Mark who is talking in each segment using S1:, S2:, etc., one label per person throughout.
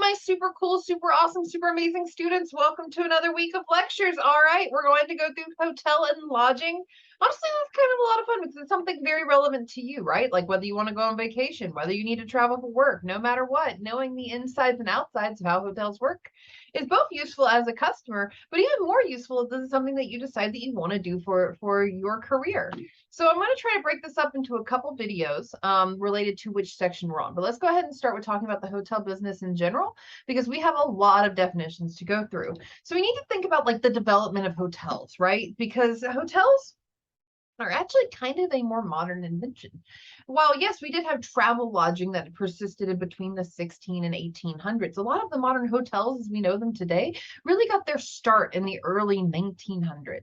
S1: my super cool, super awesome, super amazing students. Welcome to another week of lectures. All right, we're going to go through hotel and lodging. Honestly, that's kind of a lot of fun because it's something very relevant to you, right? Like whether you want to go on vacation, whether you need to travel for work, no matter what, knowing the insides and outsides of how hotels work is both useful as a customer, but even more useful if this is something that you decide that you want to do for your career. So I'm going to try to break this up into a couple videos related to which section we're on. But let's go ahead and start with talking about the hotel business in general, because we have a lot of definitions to go through. So we need to think about like the development of hotels, right? Because hotels are actually kind of a more modern invention. While yes, we did have travel lodging that persisted in between the 16 and 1800s, a lot of the modern hotels as we know them today really got their start in the early 1900s.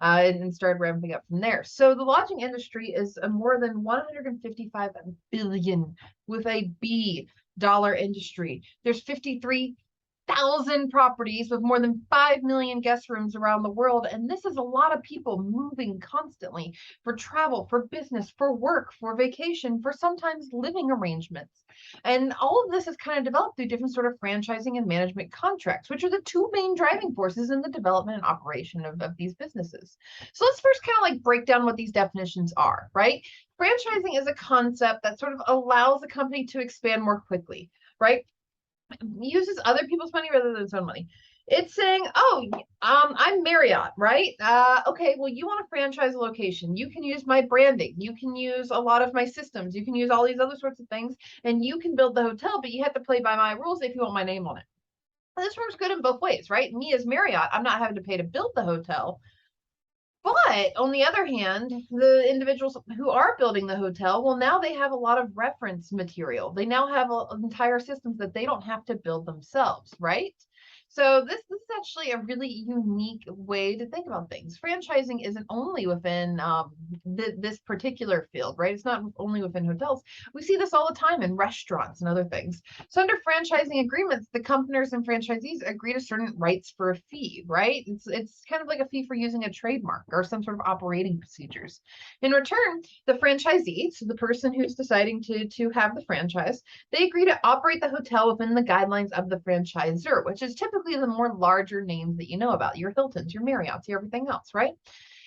S1: And started ramping up from there. So the lodging industry is a more than 155 billion with a B dollar industry. There's 53,000 properties with more than 5 million guest rooms around the world. And this is a lot of people moving constantly for travel, for business, for work, for vacation, for sometimes living arrangements. And all of this is kind of developed through different sort of franchising and management contracts, which are the two main driving forces in the development and operation of these businesses. So let's first kind of like break down what these definitions are, right? Franchising is a concept that sort of allows a company to expand more quickly, right? Uses other people's money rather than its own money. It's saying, oh, I'm Marriott, right? Okay, well, you want to franchise a location. You can use my branding. You can use a lot of my systems. You can use all these other sorts of things, and you can build the hotel, but you have to play by my rules if you want my name on it. And this works good in both ways, right? Me as Marriott, I'm not having to pay to build the hotel. But on the other hand, the individuals who are building the hotel, well, now they have a lot of reference material. They now have entire systems that they don't have to build themselves, right? So this is actually a really unique way to think about things. Franchising isn't only within this particular field, right? It's not only within hotels. We see this all the time in restaurants and other things. So under franchising agreements, the companies and franchisees agree to certain rights for a fee, right? It's kind of like a fee for using a trademark or some sort of operating procedures. In return, the franchisee, so the person who's deciding to have the franchise, they agree to operate the hotel within the guidelines of the franchisor, which is typically the more larger names that you know about, your Hiltons, your Marriotts, your everything else, right?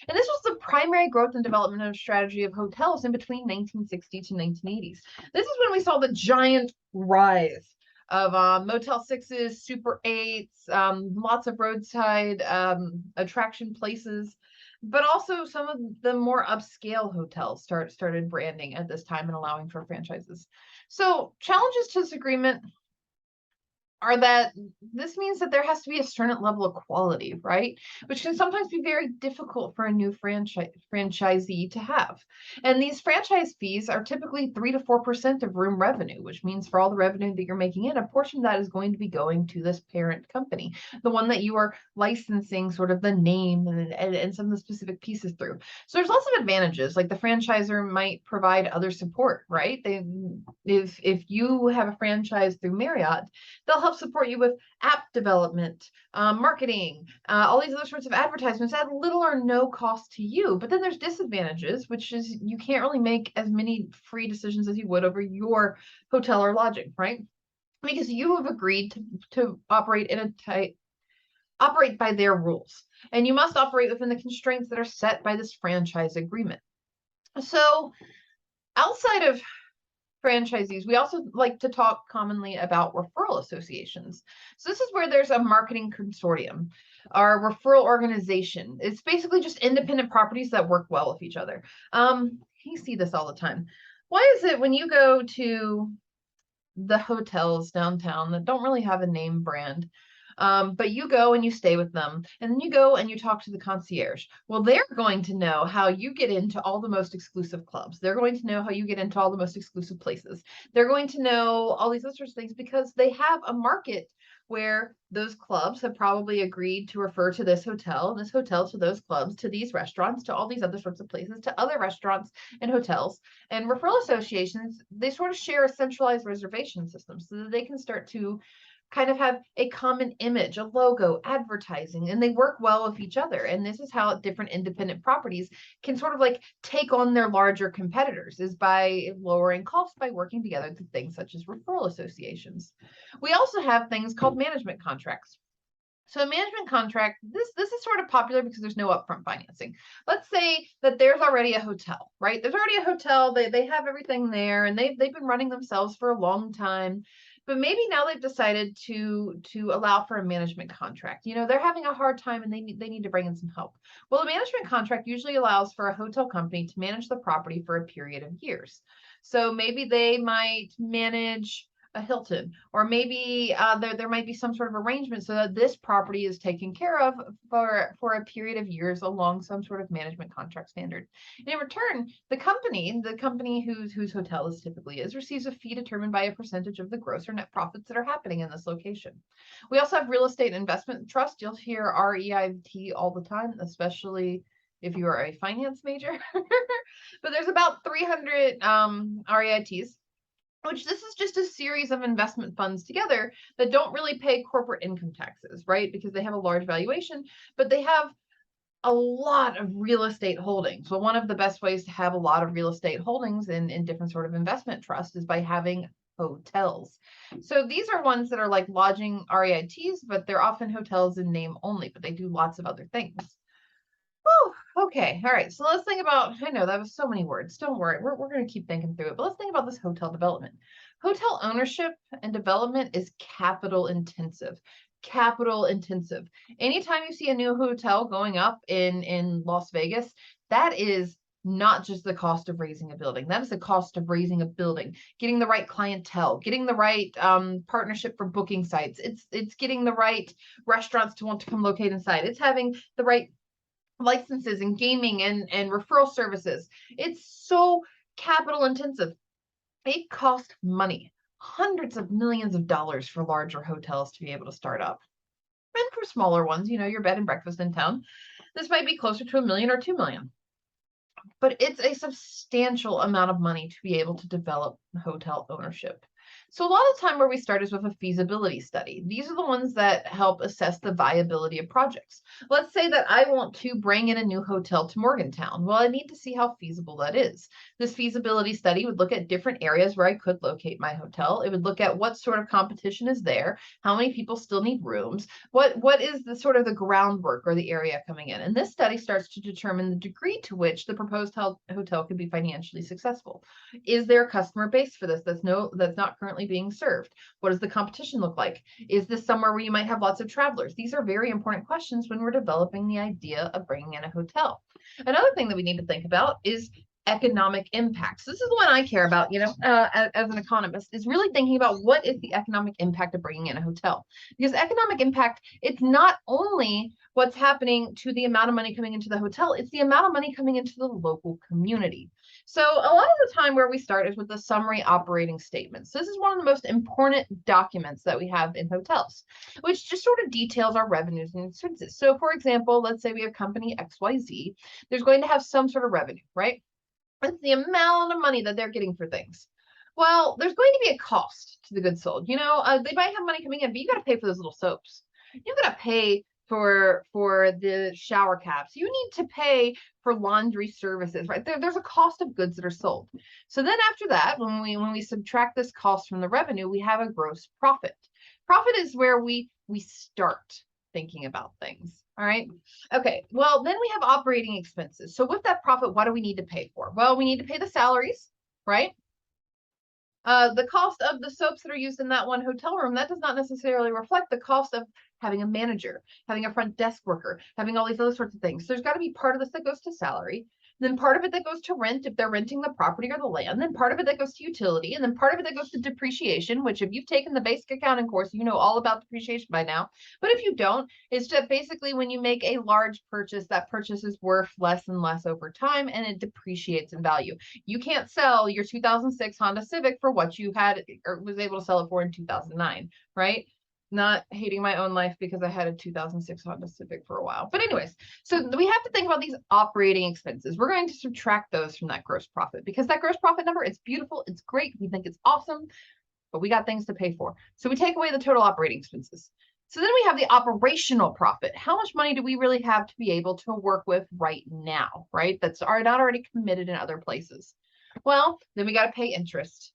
S1: And this was the primary growth and development strategy of hotels in between 1960 to 1980s. This is when we saw the giant rise of Motel 6s, Super 8s, lots of roadside attraction places, but also some of the more upscale hotels started branding at this time and allowing for franchises. So challenges to this agreement are that this means that there has to be a certain level of quality, right? Which can sometimes be very difficult for a new franchisee to have. And these franchise fees are typically 3 to 4% of room revenue, which means for all the revenue that you're making in, a portion of that is going to be going to this parent company, the one that you are licensing sort of the name and some of the specific pieces through. So there's lots of advantages, like the franchisor might provide other support, right? If you have a franchise through Marriott, they'll help support you with app development, marketing, all these other sorts of advertisements at little or no cost to you. But then there's disadvantages, which is you can't really make as many free decisions as you would over your hotel or lodging, right? Because you have agreed to operate by their rules, and you must operate within the constraints that are set by this franchise agreement. So outside of franchisees, we also like to talk commonly about referral associations. So this is where there's a marketing consortium or referral organization. It's basically just independent properties that work well with each other. You see this all the time. Why is it when you go to the hotels downtown that don't really have a name brand, but you go and you stay with them, and then you go and you talk to the concierge? Well, they're going to know how you get into all the most exclusive clubs. They're going to know how you get into all the most exclusive places. They're going to know all these other sorts of things because they have a market where those clubs have probably agreed to refer to this hotel, and this hotel to those clubs, to these restaurants, to all these other sorts of places, to other restaurants and hotels. And referral associations, they sort of share a centralized reservation system so that they can start to kind of have a common image, a logo, advertising, and they work well with each other. And this is how different independent properties can sort of like take on their larger competitors, is by lowering costs by working together through things such as referral associations. We also have things called management contracts. So a management contract, this is sort of popular because there's no upfront financing. Let's say that there's already a hotel, right? There's already a hotel, they have everything there, and they've been running themselves for a long time. But maybe now they've decided to allow for a management contract. You know, they're having a hard time and they need to bring in some help. Well, a management contract usually allows for a hotel company to manage the property for a period of years. So maybe they might manage a Hilton, or maybe there might be some sort of arrangement so that this property is taken care of for a period of years along some sort of management contract standard. And in return, the company whose hotel this typically is, receives a fee determined by a percentage of the gross or net profits that are happening in this location. We also have real estate investment trust. You'll hear REIT all the time, especially if you are a finance major. But there's about 300 REITs, which this is just a series of investment funds together that don't really pay corporate income taxes, right? Because they have a large valuation, but they have a lot of real estate holdings. So one of the best ways to have a lot of real estate holdings in different sort of investment trusts is by having hotels. So these are ones that are like lodging REITs, but they're often hotels in name only, but they do lots of other things. Oh, okay. All right. So let's think about, I know that was so many words. Don't worry. We're going to keep thinking through it, but let's think about this hotel development. Hotel ownership and development is capital intensive. Capital intensive. Anytime you see a new hotel going up in Las Vegas, that is not just the cost of raising a building. That is the cost of raising a building, getting the right clientele, getting the right partnership for booking sites. It's getting the right restaurants to want to come locate inside. It's having the right licenses and gaming and referral services. It's so capital intensive. It costs money, hundreds of millions of dollars for larger hotels to be able to start up. And for smaller ones, you know, your bed and breakfast in town, this might be closer to $1 million or $2 million. But it's a substantial amount of money to be able to develop hotel ownership. So a lot of the time where we start is with a feasibility study. These are the ones that help assess the viability of projects. Let's say that I want to bring in a new hotel to Morgantown. Well, I need to see how feasible that is. This feasibility study would look at different areas where I could locate my hotel. It would look at what sort of competition is there, how many people still need rooms, what is the sort of the groundwork or the area coming in. And this study starts to determine the degree to which the proposed hotel could be financially successful. Is there a customer base for this that's not currently being served? What does the competition look like? Is this somewhere where you might have lots of travelers? These are very important questions when we're developing the idea of bringing in a hotel. Another thing that we need to think about is economic impacts. This is the one I care about, you know, as an economist, is really thinking about what is the economic impact of bringing in a hotel. Because economic impact, it's not only what's happening to the amount of money coming into the hotel, it's the amount of money coming into the local community. So a lot of the time where we start is with the summary operating statements. This is one of the most important documents that we have in hotels, which just sort of details our revenues and expenses. So for example, let's say we have company XYZ, there's going to have some sort of revenue, right? It's the amount of money that they're getting for things. Well, there's going to be a cost to the goods sold. You know, they might have money coming in, but you got to pay for those little soaps. You got to pay for the shower caps. You need to pay for laundry services, right? There's a cost of goods that are sold. So then after that, when we subtract this cost from the revenue, we have a gross profit. Profit is where we start thinking about things. All right. Okay. Well, then we have operating expenses. So with that profit, what do we need to pay for? Well, we need to pay the salaries, right? The cost of the soaps that are used in that one hotel room, that does not necessarily reflect the cost of having a manager, having a front desk worker, having all these other sorts of things. So there's got to be part of this that goes to salary. Then part of it that goes to rent if they're renting the property or the land, then part of it that goes to utility, and then part of it that goes to depreciation, which if you've taken the basic accounting course, you know all about depreciation by now. But if you don't, it's just basically when you make a large purchase, that purchase is worth less and less over time, and it depreciates in value. You can't sell your 2006 Honda Civic for what you had or was able to sell it for in 2009, right? Not hating my own life because I had a 2006 Honda Civic for a while. But anyways, so we have to think about these operating expenses. We're going to subtract those from that gross profit because that gross profit number, it's beautiful, it's great, we think it's awesome, but we got things to pay for. So we take away the total operating expenses. So then we have the operational profit. How much money do we really have to be able to work with right now, right? That's not already committed in other places. Well, then we got to pay interest.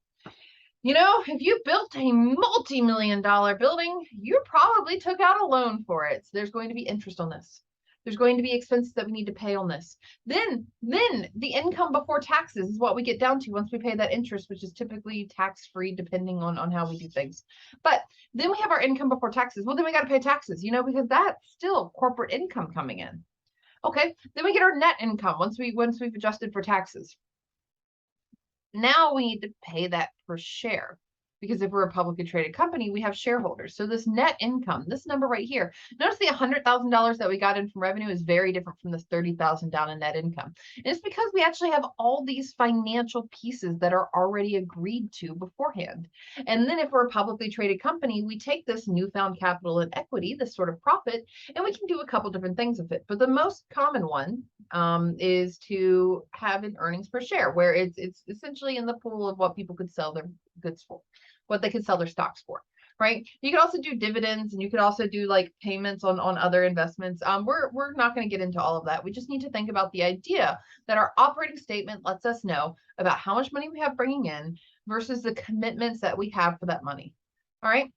S1: You know, if you built a multi-million-dollar building, you probably took out a loan for it. So there's going to be interest on this. There's going to be expenses that we need to pay on this. Then the income before taxes is what we get down to once we pay that interest, which is typically tax-free depending on how we do things. But then we have our income before taxes. Well, then we got to pay taxes, you know, because that's still corporate income coming in. Okay, then we get our net income once we've adjusted for taxes. Now we need to pay that per share, because if we're a publicly traded company, we have shareholders. So this net income, this number right here, notice the $100,000 that we got in from revenue is very different from this 30,000 down in net income. And it's because we actually have all these financial pieces that are already agreed to beforehand. And then if we're a publicly traded company, we take this newfound capital and equity, this sort of profit, and we can do a couple different things with it. But the most common one is to have an earnings per share, where it's essentially in the pool of what people could sell their goods for, what they could sell their stocks for, right? You could also do dividends, and you could also do like payments on other investments. We're not going to get into all of that. We just need to think about the idea that our operating statement lets us know about how much money we have bringing in versus the commitments that we have for that money. All right.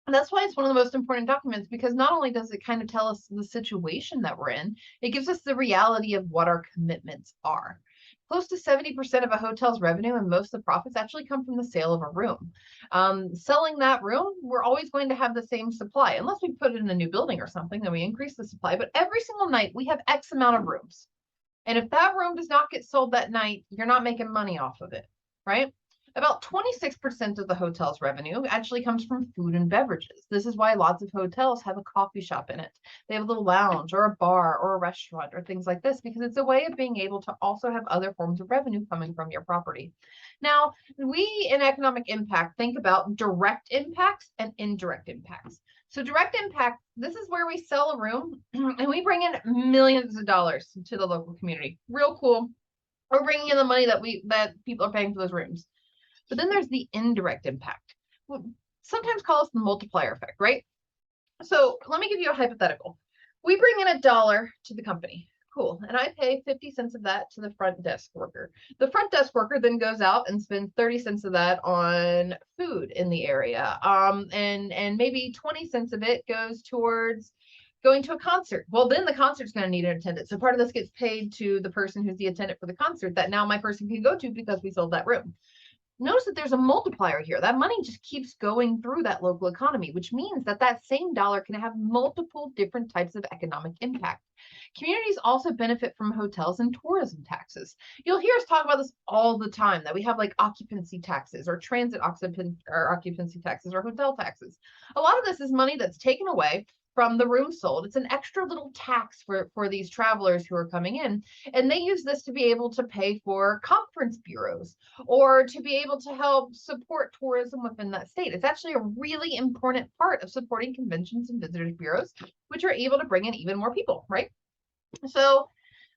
S1: And that's why it's one of the most important documents, because not only does it kind of tell us the situation that we're in, it gives us the reality of what our commitments are. Close to 70% of a hotel's revenue and most of the profits actually come from the sale of a room. Selling that room, we're always going to have the same supply, unless we put it in a new building or something, then we increase the supply. But every single night we have X amount of rooms. And if that room does not get sold that night, you're not making money off of it, right? About 26% of the hotel's revenue actually comes from food and beverages. This is why lots of hotels have a coffee shop in it. They have a little lounge or a bar or a restaurant or things like this, because it's a way of being able to also have other forms of revenue coming from your property. Now, we in economic impact think about direct impacts and indirect impacts. So direct impact, this is where we sell a room and we bring in millions of dollars to the local community. Real cool. We're bringing in the money that people are paying for those rooms. But then there's the indirect impact. We'll sometimes call this the multiplier effect, right? So let me give you a hypothetical. We bring in $1 to the company. Cool. And I pay 50 cents of that to the front desk worker. The front desk worker then goes out and spends 30 cents of that on food in the area. And maybe 20 cents of it goes towards going to a concert. Well, then the concert's going to need an attendant. So part of this gets paid to the person who's the attendant for the concert that now my person can go to because we sold that room. Notice that there's a multiplier here. That money just keeps going through that local economy, which means that that same dollar can have multiple different types of economic impact. Communities also benefit from hotels and tourism taxes. You'll hear us talk about this all the time, that we have like occupancy taxes or transit occupancy taxes or hotel taxes. A lot of this is money that's taken away from the room sold. It's an extra little tax for these travelers who are coming in. And they use this to be able to pay for conference bureaus or to be able to help support tourism within that state. It's actually a really important part of supporting conventions and visitors bureaus, which are able to bring in even more people, right? So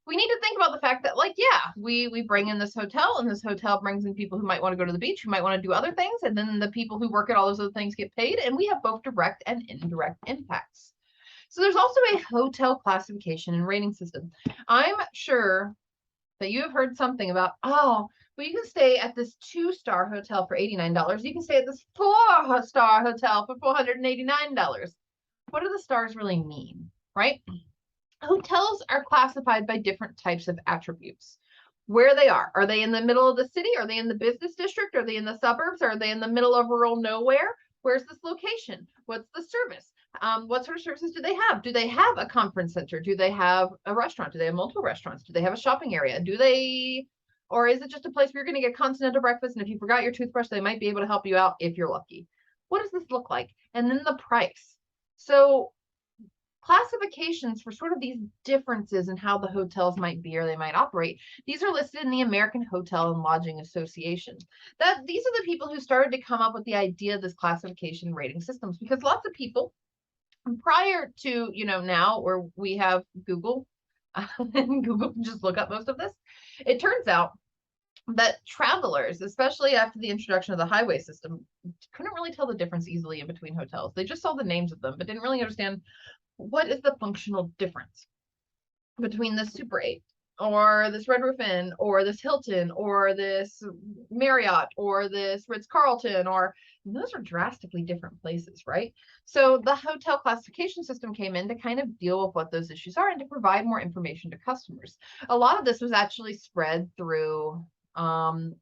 S1: we need to think about the fact that, like, yeah, we bring in this hotel, and this hotel brings in people who might want to go to the beach, who might want to do other things, and then the people who work at all those other things get paid, and we have both direct and indirect impacts. So there's also a hotel classification and rating system. I'm sure that you have heard something about, oh, well, you can stay at this 2-star hotel for $89. You can stay at this 4-star hotel for $489. What do the stars really mean, right? Hotels are classified by different types of attributes. Where they are. Are they in the middle of the city? Are they in the business district? Are they in the suburbs? Are they in the middle of rural nowhere? Where's this location? What's the service? What sort of services do they have? Do they have a conference center? Do they have a restaurant? Do they have multiple restaurants? Do they have a shopping area? Or is it just a place where you're going to get continental breakfast? And if you forgot your toothbrush, they might be able to help you out if you're lucky. What does this look like? And then the price. So classifications for sort of these differences in how the hotels might be or they might operate. These are listed in the American Hotel and Lodging Association. These are the people who started to come up with the idea of this classification rating systems, because lots of people prior to, now where we have Google and Google can just look up most of this. It turns out that travelers, especially after the introduction of the highway system, couldn't really tell the difference easily in between hotels. They just saw the names of them, but didn't really understand what is the functional difference between this Super 8 or this Red Roof Inn or this Hilton or this Marriott or this Ritz-Carlton, or those are drastically different places, right? So the hotel classification system came in to kind of deal with what those issues are and to provide more information to customers. A lot of this was actually spread through the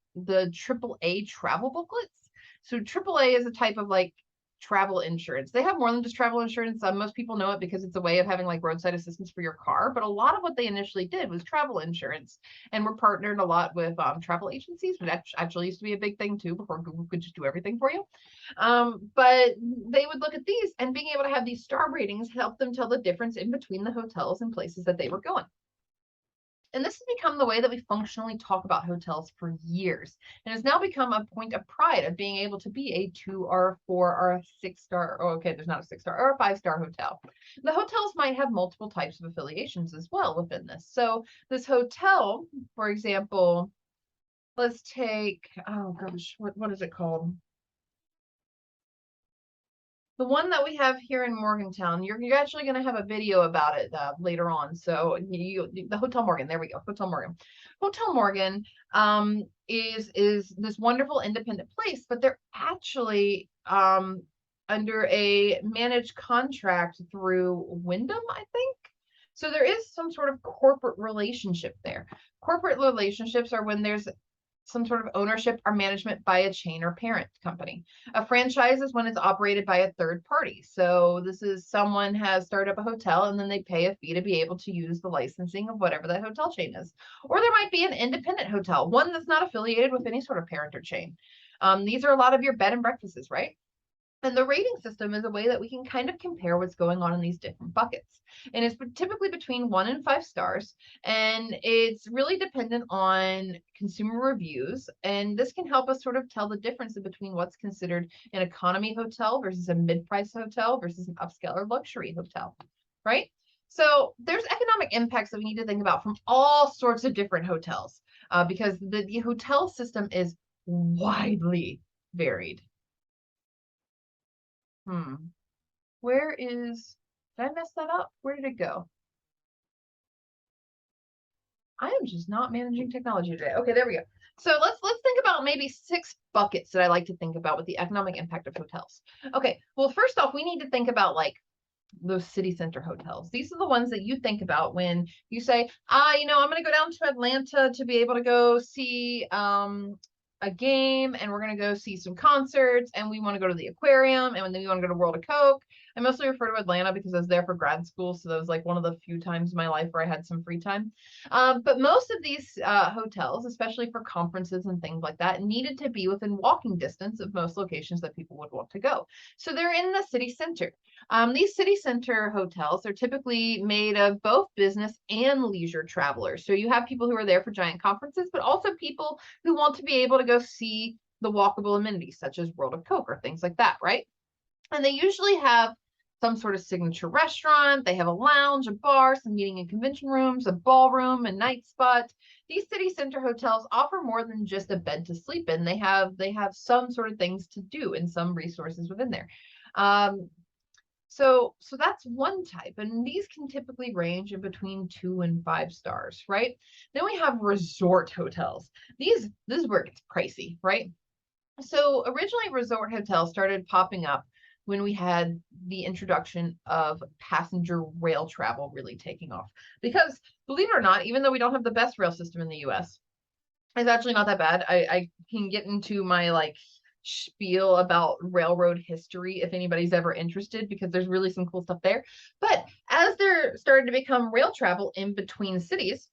S1: AAA travel booklets. So AAA is a type of like travel insurance. They have more than just travel insurance. Most people know it because it's a way of having like roadside assistance for your car. But a lot of what they initially did was travel insurance, and we're partnered a lot with travel agencies, which actually used to be a big thing too before Google could just do everything for you. But they would look at these, and being able to have these star ratings helped them tell the difference in between the hotels and places that they were going. And this has become the way that we functionally talk about hotels for years, and has now become a point of pride of being able to be a 2 or a 4 or a 6-star. Oh, okay, there's not a 6-star or a 5-star hotel. The hotels might have multiple types of affiliations as well within this. So this hotel, for example, let's take, oh gosh, what is it called? The one that we have here in Morgantown, you're actually going to have a video about it later on. So the Hotel Morgan, there we go, Hotel Morgan. Hotel Morgan is this wonderful independent place, but they're actually under a managed contract through Wyndham, I think. So there is some sort of corporate relationship there. Corporate relationships are when there's some sort of ownership or management by a chain or parent company. A franchise is when it's operated by a third party. So this is someone has started up a hotel and then they pay a fee to be able to use the licensing of whatever that hotel chain is. Or there might be an independent hotel, one that's not affiliated with any sort of parent or chain. These are a lot of your bed and breakfasts, right? And the rating system is a way that we can kind of compare what's going on in these different buckets. And it's typically between 1 and 5 stars. And it's really dependent on consumer reviews. And this can help us sort of tell the difference between what's considered an economy hotel versus a mid-price hotel versus an upscale or luxury hotel, right? So there's economic impacts that we need to think about from all sorts of different hotels because the hotel system is widely varied. Where is, did I mess that up? Where did it go? I am just not managing technology today. Okay, there we go. So let's think about maybe 6 buckets that I like to think about with the economic impact of hotels. Okay, well, first off, we need to think about like those city center hotels. These are the ones that you think about when you say, I'm going to go down to Atlanta to be able to go see a game, and we're going to go see some concerts, and we want to go to the aquarium, and then we want to go to World of Coke. I mostly refer to Atlanta because I was there for grad school, so that was like one of the few times in my life where I had some free time. But most of these hotels, especially for conferences and things like that, needed to be within walking distance of most locations that people would want to go. So they're in the city center. These city center hotels are typically made of both business and leisure travelers. So you have people who are there for giant conferences, but also people who want to be able to go see the walkable amenities, such as World of Coke or things like that, right? And they usually have some sort of signature restaurant. They have a lounge, a bar, some meeting and convention rooms, a ballroom, a night spot. These city center hotels offer more than just a bed to sleep in. They have some sort of things to do and some resources within there. So that's one type, and these can typically range in between 2 and 5 stars, right? Then we have resort hotels. This is where it gets pricey, right? So originally resort hotels started popping up when we had the introduction of passenger rail travel really taking off. Because believe it or not, even though we don't have the best rail system in the US, it's actually not that bad. I can get into my like spiel about railroad history if anybody's ever interested, because there's really some cool stuff there. But as there started to become rail travel in between cities,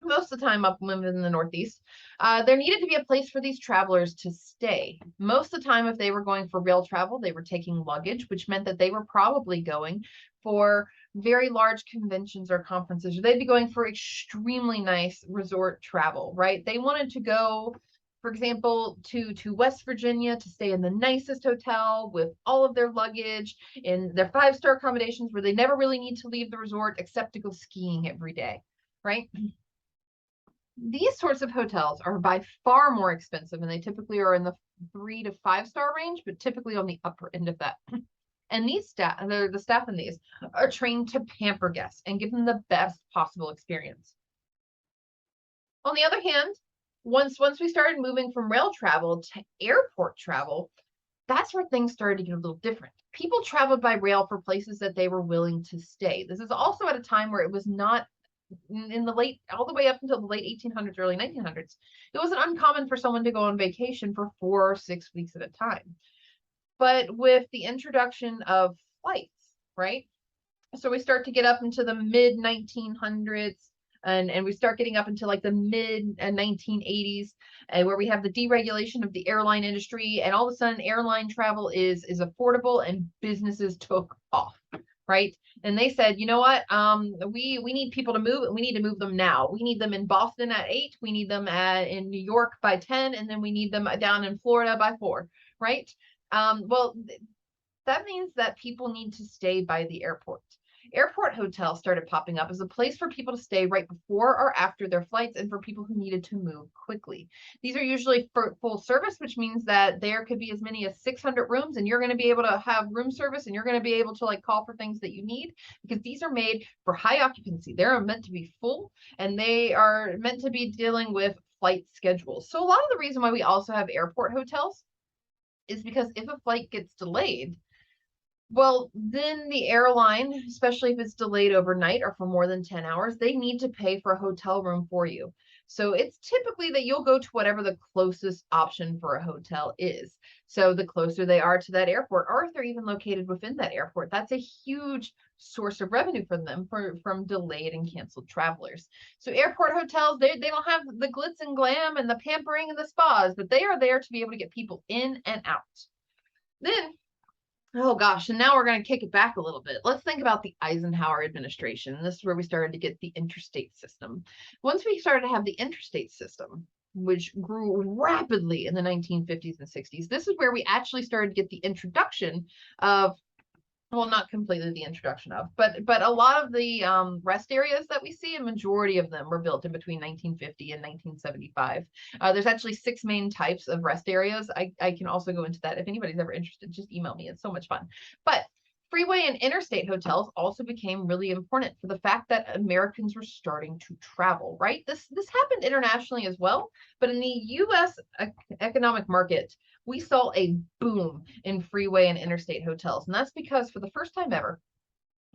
S1: most of the time up in the Northeast, there needed to be a place for these travelers to stay. Most of the time, if they were going for rail travel, they were taking luggage, which meant that they were probably going for very large conventions or conferences, or they'd be going for extremely nice resort travel, right? They wanted to go, for example, to West Virginia to stay in the nicest hotel with all of their luggage in their 5-star accommodations where they never really need to leave the resort except to go skiing every day, right? These sorts of hotels are by far more expensive, and they typically are in the 3 to 5 star range, but typically on the upper end of that. And these staff, the staff in these are trained to pamper guests and give them the best possible experience. On the other hand, once we started moving from rail travel to airport travel, that's where things started to get a little different. People traveled by rail for places that they were willing to stay. This is also at a time where it was not in the late, all the way up until the late 1800s, early 1900s. It wasn't uncommon for someone to go on vacation for 4 or 6 weeks at a time. But with the introduction of flights, right? So we start to get up into the mid 1900s, and we start getting up into like the mid 1980s, where we have the deregulation of the airline industry, and all of a sudden airline travel is affordable and businesses took off, right? And they said, you know what, we need people to move, and we need to move them now. We need them in Boston at 8, we need them in New York by 10, and then we need them down in Florida by 4, right? Well, that means that people need to stay by the airport. Airport hotels started popping up as a place for people to stay right before or after their flights, and for people who needed to move quickly. These are usually for full service, which means that there could be as many as 600 rooms, and you're going to be able to have room service, and you're going to be able to like call for things that you need, because these are made for high occupancy. They're meant to be full, and they are meant to be dealing with flight schedules. So a lot of the reason why we also have airport hotels is because if a flight gets delayed, well, then the airline, especially if it's delayed overnight or for more than 10 hours, they need to pay for a hotel room for you. So it's typically that you'll go to whatever the closest option for a hotel is. So the closer they are to that airport, or if they're even located within that airport, that's a huge source of revenue from them from delayed and canceled travelers. So airport hotels, they don't have the glitz and glam and the pampering and the spas, but they are there to be able to get people in and out. Then, oh gosh, and now we're going to kick it back a little bit. Let's think about the Eisenhower administration. This is where we started to get the interstate system. Once we started to have the interstate system, which grew rapidly in the 1950s and 60s, this is where we actually started to get the introduction of, well, not completely the introduction of, but a lot of the rest areas that we see, a majority of them were built in between 1950 and 1975. There's actually 6 main types of rest areas. I can also go into that. If anybody's ever interested, just email me. It's so much fun. But freeway and interstate hotels also became really important for the fact that Americans were starting to travel, right? This happened internationally as well, but in the US economic market, we saw a boom in freeway and interstate hotels. And that's because for the first time ever,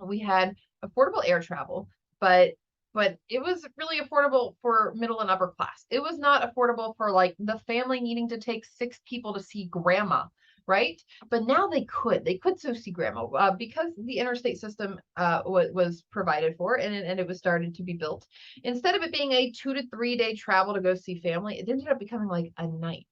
S1: we had affordable air travel, but it was really affordable for middle and upper class. It was not affordable for like the family needing to take 6 people to see grandma, right? But now they could so see grandma because the interstate system was provided for, and it was started to be built. Instead of it being a 2 to 3 day travel to go see family, it ended up becoming like a night.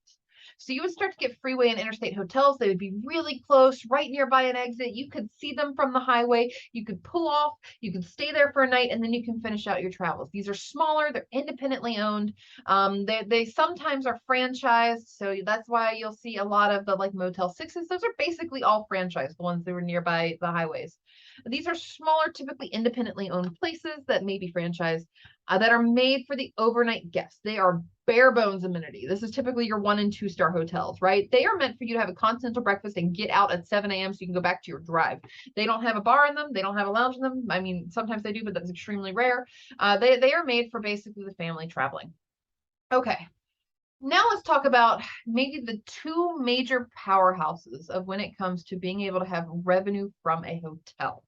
S1: So you would start to get freeway and interstate hotels. They would be really close, right nearby an exit. You could see them from the highway. You could pull off, you could stay there for a night, and then you can finish out your travels. These are smaller, they're independently owned. They sometimes are franchised. So that's why you'll see a lot of the like Motel 6s. Those are basically all franchised, the ones that were nearby the highways. These are smaller, typically independently owned places that may be franchised, that are made for the overnight guest. They are bare bones amenity. This is typically your 1 and 2 star hotels, right? They are meant for you to have a continental breakfast and get out at 7 a.m. so you can go back to your drive. They don't have a bar in them. They don't have a lounge in them. I mean, sometimes they do, but that's extremely rare. They are made for basically the family traveling. Okay. Now let's talk about maybe the 2 major powerhouses of when it comes to being able to have revenue from a hotel.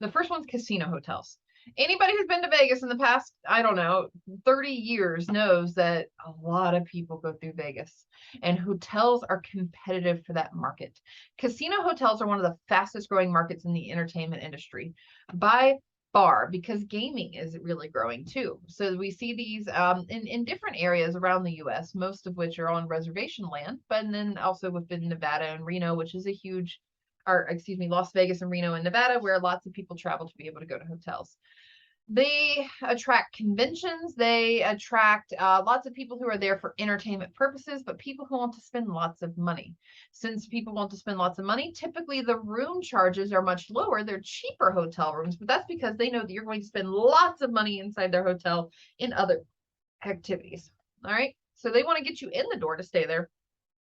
S1: The first one's casino hotels. Anybody who's been to Vegas in the past, I don't know, 30 years knows that a lot of people go through Vegas, and hotels are competitive for that market. Casino hotels are one of the fastest growing markets in the entertainment industry by far, because gaming is really growing too. So we see these in different areas around the US, most of which are on reservation land, but then also within Nevada and Reno, which is a huge, or excuse me, Las Vegas and Reno and Nevada, where lots of people travel to be able to go to hotels. They attract conventions. They attract lots of people who are there for entertainment purposes, but people who want to spend lots of money. Since people want to spend lots of money, typically the room charges are much lower. They're cheaper hotel rooms, but that's because they know that you're going to spend lots of money inside their hotel in other activities. All right. So they want to get you in the door to stay there.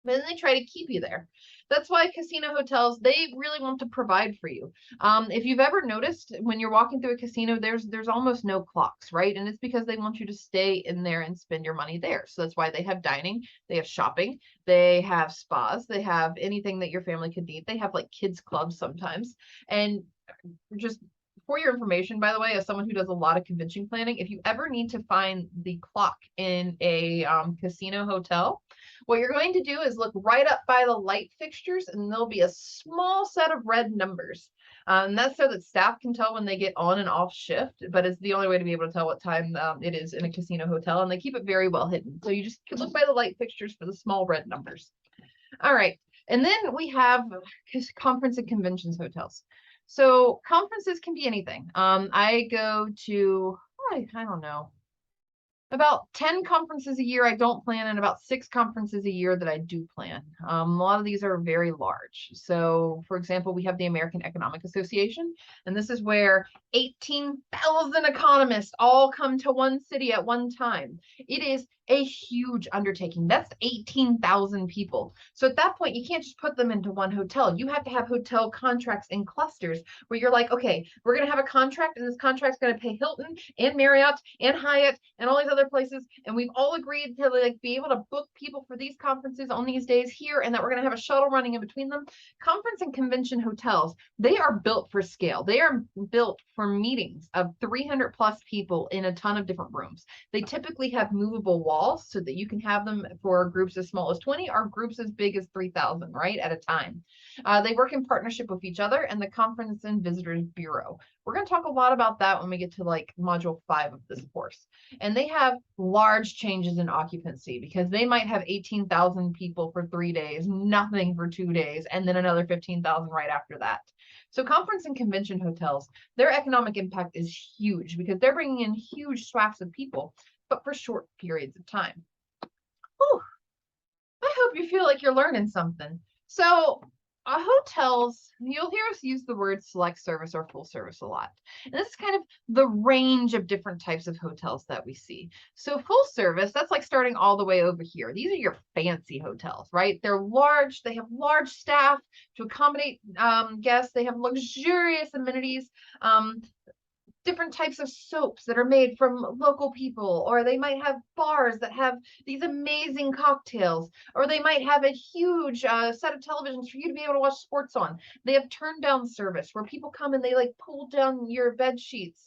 S1: Then they try to keep you there. That's why casino hotels, they really want to provide for you. If you've ever noticed when you're walking through a casino, there's almost no clocks, right? And it's because they want you to stay in there and spend your money there. So that's why they have dining, they have shopping, they have spas, they have anything that your family could need. They have like kids clubs sometimes. And just for your information, by the way, as someone who does a lot of convention planning, if you ever need to find the clock in a casino hotel, what you're going to do is look right up by the light fixtures, and there'll be a small set of red numbers. That's so that staff can tell when they get on and off shift, but it's the only way to be able to tell what time it is in a casino hotel, and they keep it very well hidden. So you just look by the light fixtures for the small red numbers. All right. And then we have conference and conventions hotels. So conferences can be anything. I go to, I don't know, about 10 conferences a year I don't plan, and about 6 conferences a year that I do plan. A lot of these are very large. So for example, we have the American Economic Association, and this is where 18,000 economists all come to one city at one time. It is a huge undertaking. That's 18,000 people. So at that point, you can't just put them into one hotel. You have to have hotel contracts in clusters where you're like, okay, we're going to have a contract, and this contract's going to pay Hilton and Marriott and Hyatt and all these other places. And we've all agreed to like be able to book people for these conferences on these days here, and that we're going to have a shuttle running in between them. Conference and convention hotels, they are built for scale. They are built for meetings of 300 plus people in a ton of different rooms. They typically have movable walls so that you can have them for groups as small as 20 or groups as big as 3,000, right, at a time. They work in partnership with each other and the Conference and Visitors Bureau. We're going to talk a lot about that when we get to like module 5 of this course. And they have large changes in occupancy because they might have 18,000 people for 3 days, nothing for 2 days, and then another 15,000 right after that. So conference and convention hotels, their economic impact is huge because they're bringing in huge swaths of people, but for short periods of time. Whew. I hope you feel like you're learning something. So hotels, you'll hear us use the word select service or full service a lot. And this is kind of the range of different types of hotels that we see. So full service, that's like starting all the way over here. These are your fancy hotels, right? They're large, they have large staff to accommodate guests. They have luxurious amenities. Different types of soaps that are made from local people, or they might have bars that have these amazing cocktails, or they might have a huge set of televisions for you to be able to watch sports on. They have turn down service where people come and they like pull down your bed sheets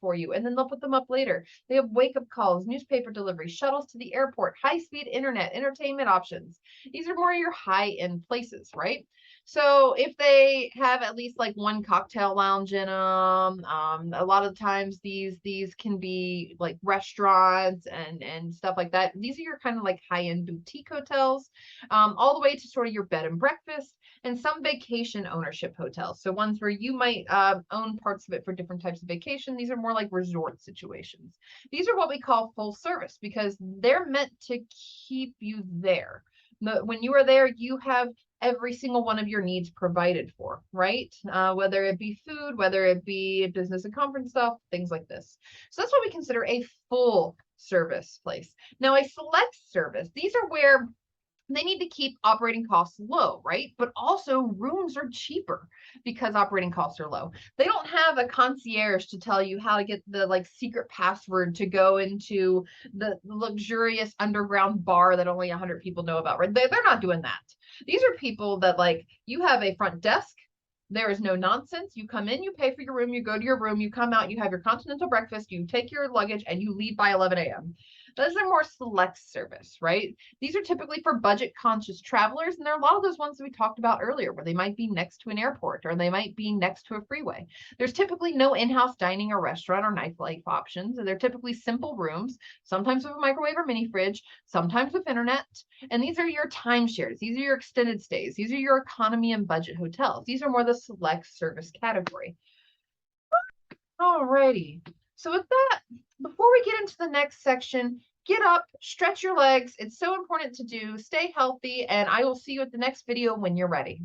S1: for you, and then they'll put them up later. They have wake up calls, newspaper delivery, shuttles to the airport, high-speed internet, entertainment options. These are more your high-end places, right? So if they have at least like one cocktail lounge in them, a lot of times these can be like restaurants and stuff like that. These are your kind of like high-end boutique hotels, all the way to sort of your bed and breakfast and some vacation ownership hotels. So ones where you might own parts of it for different types of vacation. These are more like resort situations. These are what we call full service because they're meant to keep you there. When you are there, you have every single one of your needs provided for, right? Whether it be food, whether it be business and conference stuff, things like this. So that's what we consider a full service place. Now, a select service, these are where they need to keep operating costs low, right? But also rooms are cheaper because operating costs are low. They don't have a concierge to tell you how to get the like secret password to go into the luxurious underground bar that only 100 people know about, right? They're not doing that. These are people that like, you have a front desk. There is no nonsense. You come in, you pay for your room, you go to your room, you come out, you have your continental breakfast, you take your luggage, and you leave by 11 a.m. Those are more select service, right? These are typically for budget conscious travelers. And there are a lot of those ones that we talked about earlier where they might be next to an airport or they might be next to a freeway. There's typically no in-house dining or restaurant or nightlife options. And they're typically simple rooms, sometimes with a microwave or mini fridge, sometimes with internet. And these are your timeshares. These are your extended stays. These are your economy and budget hotels. These are more the select service category. Alrighty. So with that, before we get into the next section, get up, stretch your legs. It's so important to do. Stay healthy, and I will see you at the next video when you're ready.